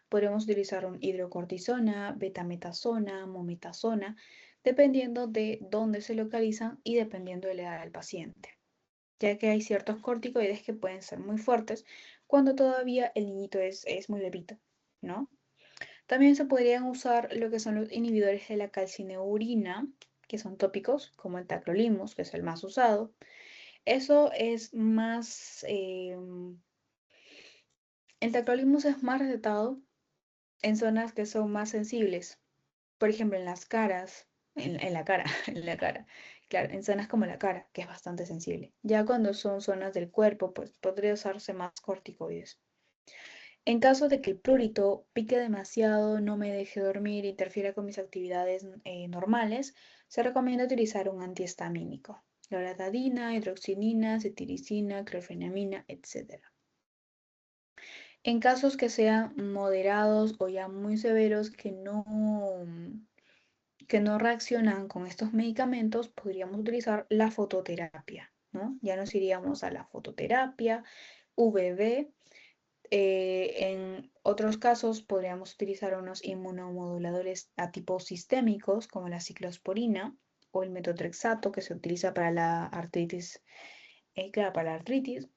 Podemos utilizar un hidrocortisona, betametasona, mometasona, dependiendo de dónde se localizan y dependiendo de la edad del paciente, ya que hay ciertos corticoides que pueden ser muy fuertes cuando todavía el niñito es muy bebito, ¿no? También se podrían usar lo que son los inhibidores de la calcineurina, que son tópicos, como el tacrolimus, que es el más usado. Eso es más, el tacrolimus es más recetado en zonas que son más sensibles, por ejemplo, en las caras, en la cara, en la cara, claro, en zonas como la cara, que es bastante sensible. Ya cuando son zonas del cuerpo, pues podría usarse más corticoides. En caso de que el prurito pique demasiado, no me deje dormir, interfiera con mis actividades normales, se recomienda utilizar un antihistamínico. Loratadina, hidroxinina, cetiricina, clorfenamina, etc. En casos que sean moderados o ya muy severos, que no reaccionan con estos medicamentos, podríamos utilizar la fototerapia, ¿no? Ya nos iríamos a la fototerapia, VB. En otros casos podríamos utilizar unos inmunomoduladores a tipo sistémicos como la ciclosporina o el metotrexato que se utiliza para la artritis, claro, para la artritis,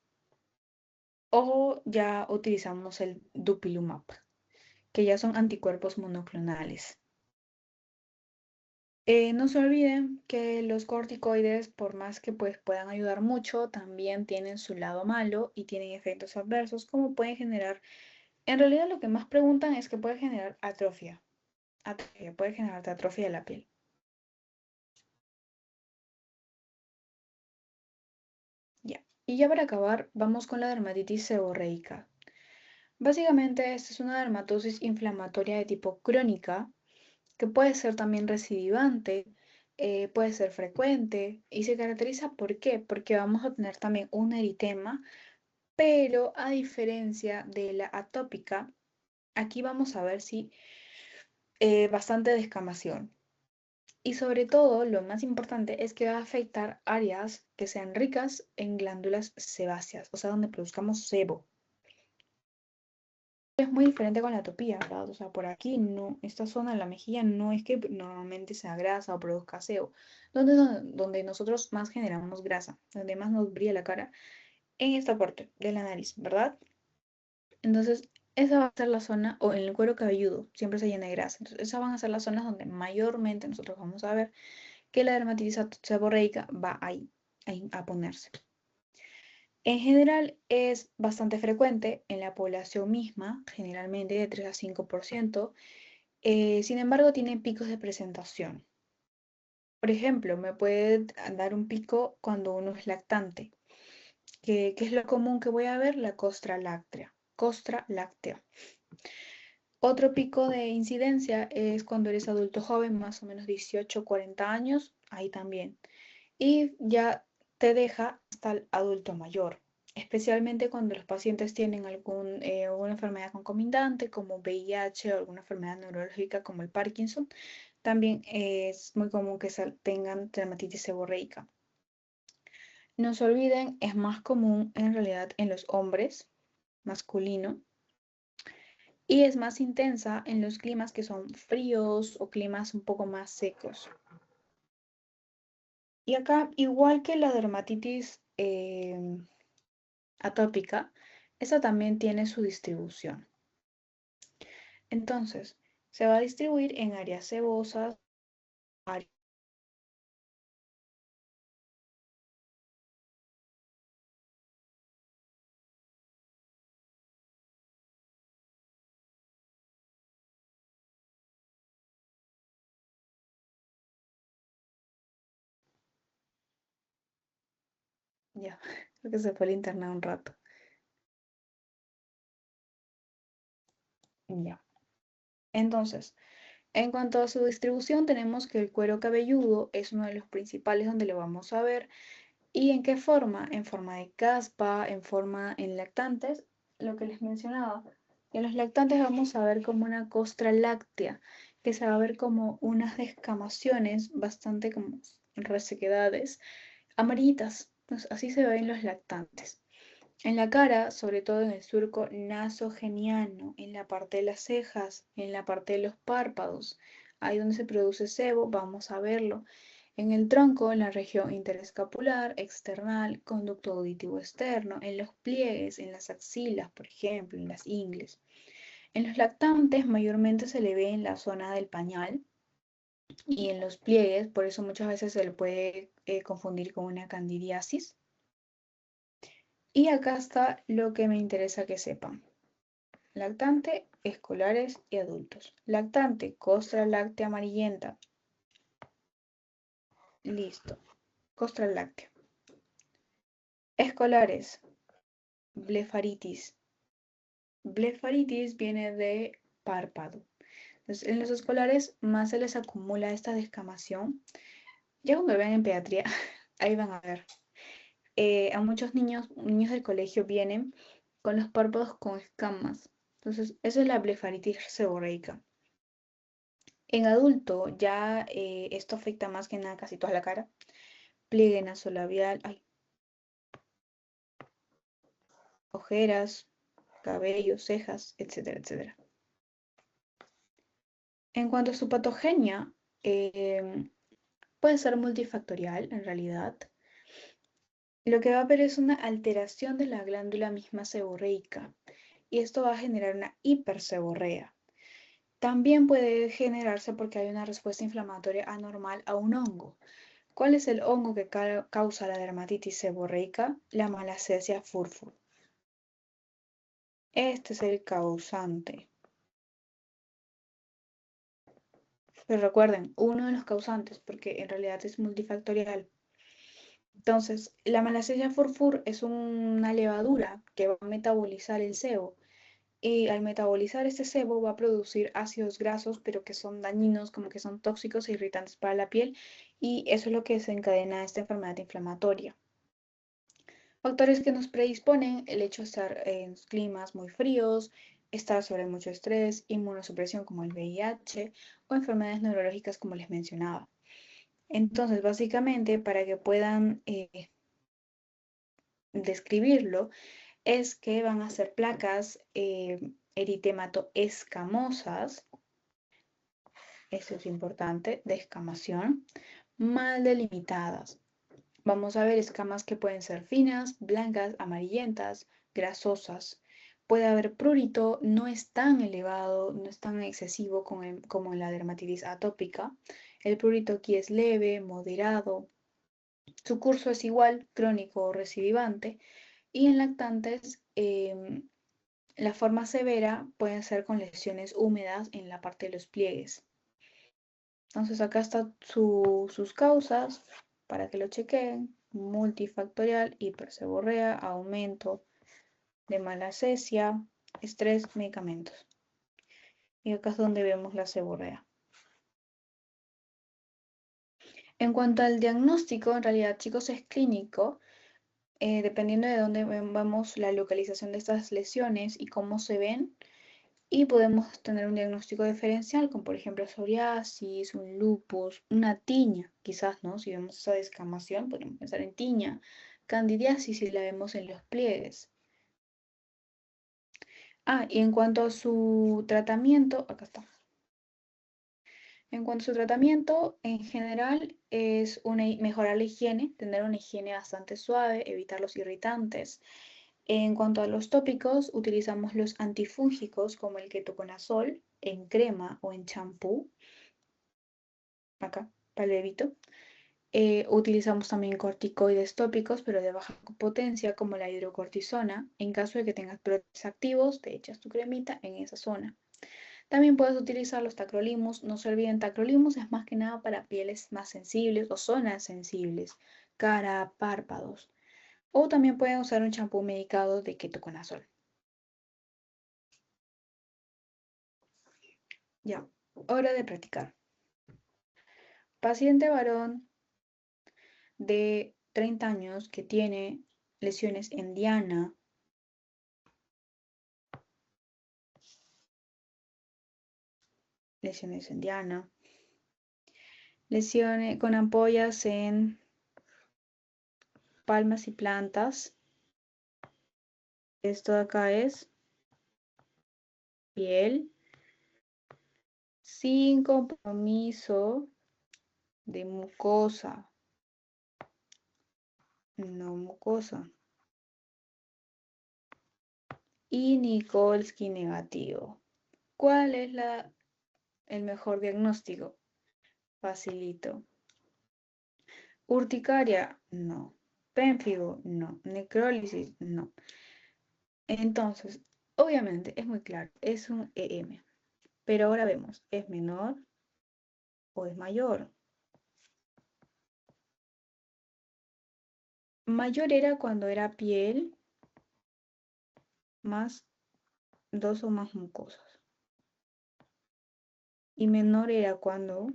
o ya utilizamos el dupilumab, que ya son anticuerpos monoclonales. No se olviden que los corticoides, por más que pues, puedan ayudar mucho, también tienen su lado malo y tienen efectos adversos, como pueden generar, en realidad lo que más preguntan es que puede generar atrofia, puede generar atrofia de la piel. Ya. Y ya para acabar, vamos con la dermatitis seborreica. Básicamente, esta es una dermatosis inflamatoria de tipo crónica que puede ser también recidivante, puede ser frecuente y se caracteriza ¿por qué? Porque vamos a tener también un eritema, pero a diferencia de la atópica, aquí vamos a ver si bastante descamación. Y sobre todo, lo más importante es que va a afectar áreas que sean ricas en glándulas sebáceas, o sea, donde produzcamos sebo. Es muy diferente con la atopía, ¿verdad? O sea, por aquí no, esta zona de la mejilla no es que normalmente sea grasa o produzca sebo. Donde nosotros más generamos grasa, donde más nos brilla la cara, en esta parte de la nariz, ¿verdad? Entonces, esa va a ser la zona, o en el cuero cabelludo, siempre se llena de grasa. Entonces, esas van a ser las zonas donde mayormente nosotros vamos a ver que la dermatitis seborreica va ahí a ponerse. En general es bastante frecuente en la población misma, generalmente de 3 a 5%. Sin embargo, tiene picos de presentación. Por ejemplo, me puede dar un pico cuando uno es lactante. ¿Qué es lo común que voy a ver? La costra láctea. Costra láctea. Otro pico de incidencia es cuando eres adulto joven, más o menos 18 o 40 años, ahí también. Y ya te deja hasta el adulto mayor, especialmente cuando los pacientes tienen alguna enfermedad concomitante como VIH o alguna enfermedad neurológica como el Parkinson. También es muy común que tengan dermatitis seborreica. No se olviden, es más común en realidad en los hombres, masculino, y es más intensa en los climas que son fríos o climas un poco más secos. Y acá, igual que la dermatitis atópica, esa también tiene su distribución. Entonces, se va a distribuir en áreas sebosas, áreas... Ya, creo que se fue el internet un rato. Ya. Entonces, en cuanto a su distribución, tenemos que el cuero cabelludo es uno de los principales donde lo vamos a ver. ¿Y en qué forma? En forma de caspa, en lactantes, lo que les mencionaba. En los lactantes vamos a ver como una costra láctea, que se va a ver como unas descamaciones, bastante como resequedades, amarillitas. Entonces, así se ven los lactantes. En la cara, sobre todo en el surco nasogeniano, en la parte de las cejas, en la parte de los párpados, ahí donde se produce sebo, vamos a verlo. En el tronco, en la región interescapular, external, conducto auditivo externo, en los pliegues, en las axilas, por ejemplo, en las ingles. En los lactantes mayormente se le ve en la zona del pañal y en los pliegues, por eso muchas veces se le puede confundir con una candidiasis. Y acá está lo que me interesa que sepan. Lactante, escolares y adultos. Lactante, costra láctea amarillenta. Listo. Costra láctea. Escolares, blefaritis. Blefaritis viene de párpado. Entonces, en los escolares más se les acumula esta descamación. Ya cuando lo vean en pediatría, ahí van a ver. A muchos niños del colegio vienen con los párpados con escamas. Entonces, eso es la blefaritis seborreica. En adulto ya esto afecta más que nada casi toda la cara, pliegue nasolabial, ay, ojeras, cabello, cejas, etcétera, etcétera. En cuanto a su patogenia, puede ser multifactorial en realidad. Lo que va a haber es una alteración de la glándula misma seborreica y esto va a generar una hiperseborrea. También puede generarse porque hay una respuesta inflamatoria anormal a un hongo. ¿Cuál es el hongo que causa la dermatitis seborreica? La Malassezia furfur. Este es el causante. Pero recuerden, uno de los causantes, porque en realidad es multifactorial. Entonces, la Malassezia furfur es una levadura que va a metabolizar el sebo. Y al metabolizar este sebo va a producir ácidos grasos, pero que son dañinos, como que son tóxicos e irritantes para la piel. Y eso es lo que desencadena esta enfermedad inflamatoria. Factores que nos predisponen: el hecho de estar en climas muy fríos, estar sobre mucho estrés, inmunosupresión como el VIH o enfermedades neurológicas como les mencionaba. Entonces, básicamente, para que puedan describirlo, es que van a ser placas eritematoescamosas, eso es importante, de escamación, mal delimitadas. Vamos a ver escamas que pueden ser finas, blancas, amarillentas, grasosas. Puede haber prurito, no es tan elevado, no es tan excesivo como en la dermatitis atópica. El prurito aquí es leve, moderado. Su curso es igual, crónico o recidivante. Y en lactantes, la forma severa pueden ser con lesiones húmedas en la parte de los pliegues. Entonces acá están sus causas para que lo chequeen: multifactorial, hiperseborrea, aumento de malacesia, estrés, medicamentos. Y acá es donde vemos la seborrea. En cuanto al diagnóstico, en realidad, chicos, es clínico, dependiendo de dónde vemos la localización de estas lesiones y cómo se ven. Y podemos tener un diagnóstico diferencial, como por ejemplo psoriasis, un lupus, una tiña, quizás, ¿no? Si vemos esa descamación, podemos pensar en tiña, candidiasis si la vemos en los pliegues. Ah, y en cuanto a su tratamiento, acá está. En cuanto a su tratamiento, en general es mejorar la higiene, tener una higiene bastante suave, evitar los irritantes. En cuanto a los tópicos, utilizamos los antifúngicos como el ketoconazol en crema o en champú, acá, palevito. Utilizamos también corticoides tópicos, pero de baja potencia, como la hidrocortisona. En caso de que tengas brotes activos, te echas tu cremita en esa zona. También puedes utilizar los tacrolimus. No se olviden, tacrolimus es más que nada para pieles más sensibles o zonas sensibles, cara, párpados. O también pueden usar un champú medicado de ketoconazol. Ya, hora de practicar. Paciente varón de 30 años que tiene lesiones en diana, lesiones con ampollas en palmas y plantas. Esto de acá es piel sin compromiso de mucosa, no mucosa. Y Nikolsky negativo. ¿Cuál es el mejor diagnóstico? Facilito. Urticaria, no. Pénfigo, no. Necrólisis, no. Entonces, obviamente es muy claro, es un EM. Pero ahora vemos, ¿es menor o es mayor? Mayor era cuando era piel más dos o más mucosas. Y menor era cuando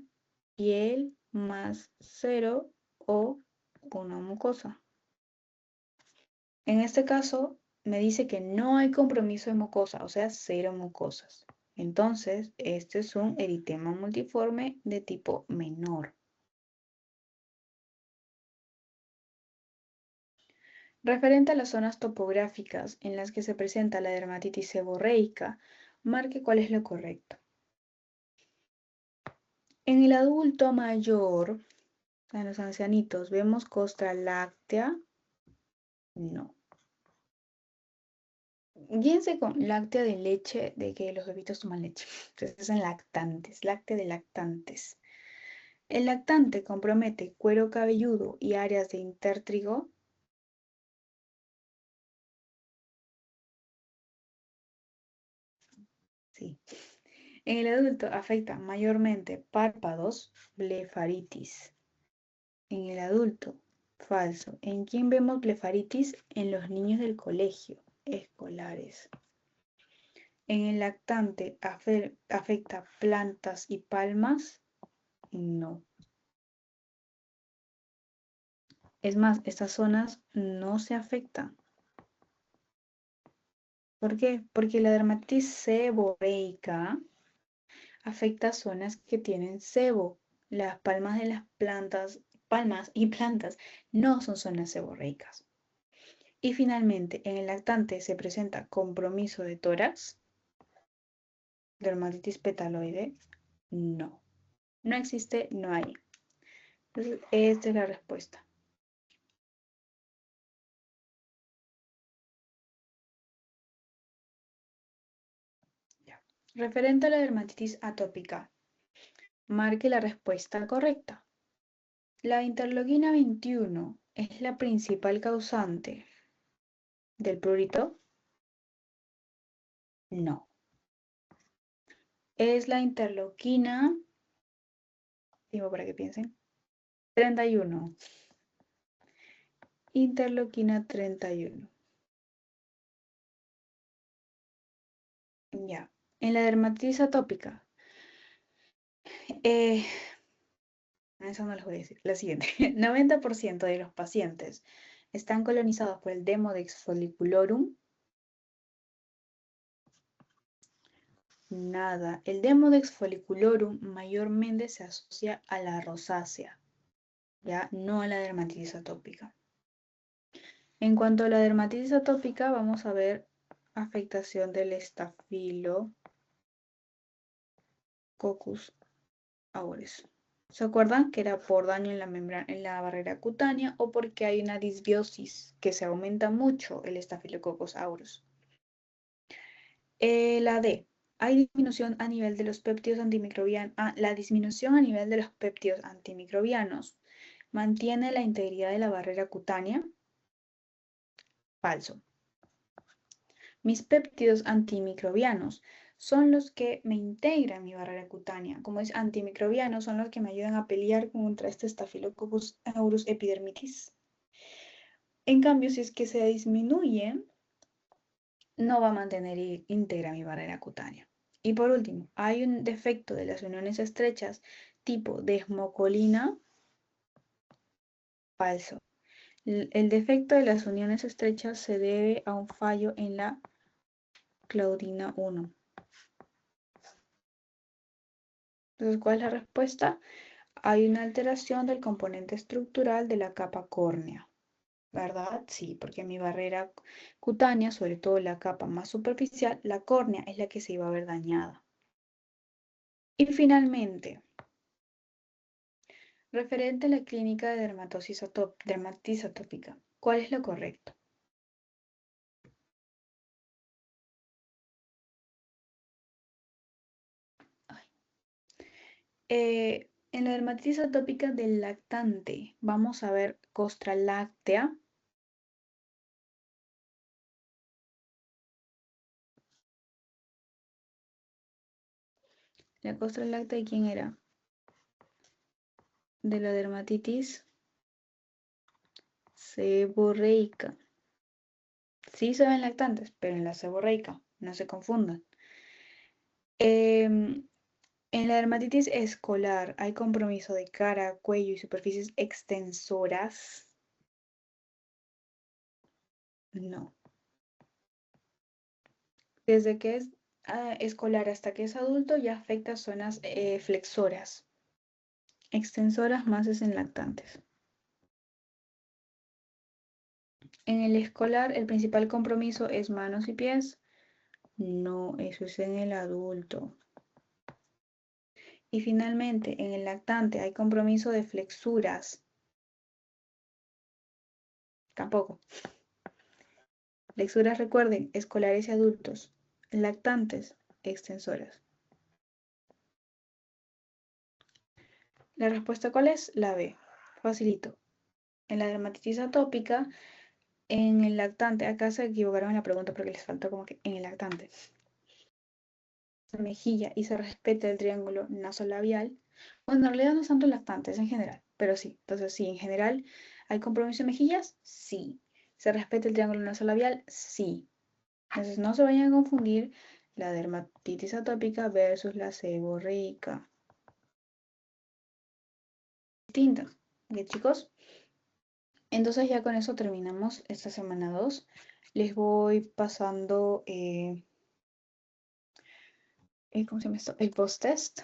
piel más cero o una mucosa. En este caso, me dice que no hay compromiso de mucosa, o sea, cero mucosas. Entonces, este es un eritema multiforme de tipo menor. Referente a las zonas topográficas en las que se presenta la dermatitis seborreica, marque cuál es lo correcto. En el adulto mayor, en los ancianitos, ¿vemos costra láctea? No. Guíense con láctea de leche, de que los bebitos toman leche. Entonces son lactantes, láctea de lactantes. El lactante compromete cuero cabelludo y áreas de intertrigo. Sí. En el adulto afecta mayormente párpados, blefaritis. En el adulto, falso. ¿En quién vemos blefaritis? En los niños del colegio, escolares. En el lactante afecta plantas y palmas. No. Es más, estas zonas no se afectan. ¿Por qué? Porque la dermatitis seborreica afecta zonas que tienen sebo. Las palmas de las plantas, palmas y plantas no son zonas seborreicas. Y finalmente, en el lactante se presenta compromiso de tórax, dermatitis petaloide, no. No existe, no hay. Entonces, esta es la respuesta. Ya. Referente a la dermatitis atópica, marque la respuesta correcta. La interleuquina 21 es la principal causante del prurito. No. Es la interleuquina, digo para que piensen, 31. Interleuquina 31. Ya. En la dermatitis atópica, eh, eso no les voy a decir. La siguiente. 90% de los pacientes están colonizados por el Demodex folliculorum. Nada. El Demodex folliculorum mayormente se asocia a la rosácea, ya no a la dermatitis atópica. En cuanto a la dermatitis atópica, vamos a ver afectación del Staphylococcus aureus. ¿Se acuerdan que era por daño en la membrana, en la barrera cutánea o porque hay una disbiosis que se aumenta mucho el Staphylococcus aureus? La D. Hay disminución a nivel de los péptidos antimicrobianos. La disminución a nivel de los péptidos antimicrobianos mantiene la integridad de la barrera cutánea. Falso. Mis péptidos antimicrobianos son los que me integran mi barrera cutánea. Como es antimicrobianos, son los que me ayudan a pelear contra este Staphylococcus aureus epidermitis. En cambio, si es que se disminuye, no va a mantener íntegra mi barrera cutánea. Y por último, hay un defecto de las uniones estrechas tipo desmocolina. Falso. El defecto de las uniones estrechas se debe a un fallo en la claudina 1. Entonces, ¿cuál es la respuesta? Hay una alteración del componente estructural de la capa córnea, ¿verdad? Sí, porque mi barrera cutánea, sobre todo la capa más superficial, la córnea es la que se iba a ver dañada. Y finalmente, referente a la clínica de dermatitis atópica, ¿cuál es lo correcto? En la dermatitis atópica del lactante, vamos a ver costra láctea. ¿La costra láctea de quién era? De la dermatitis seborreica. Sí se ven lactantes, pero en la seborreica, no se confundan. En la dermatitis escolar hay compromiso de cara, cuello y superficies extensoras. No. Desde que es escolar hasta que es adulto ya afecta zonas flexoras. Extensoras más es en lactantes. En el escolar, el principal compromiso es manos y pies. No, eso es en el adulto. Y finalmente, en el lactante hay compromiso de flexuras. Tampoco. Flexuras, recuerden, escolares y adultos. Lactantes, extensoras. ¿La respuesta cuál es? La B. Facilito. En la dermatitis atópica, en el lactante, acá se equivocaron en la pregunta porque les faltó como que en el lactante. Mejilla y se respeta el triángulo nasolabial. Bueno, en realidad no es tanto el lactante, es en general, pero sí. Entonces, sí, en general, ¿hay compromiso de mejillas? Sí. ¿Se respeta el triángulo nasolabial? Sí. Entonces, no se vayan a confundir la dermatitis atópica versus la seborreica. Distinta. ¿Ok, chicos? Entonces, ya con eso terminamos esta semana 2. Les voy pasando, ¿cómo se llama esto? El post-test.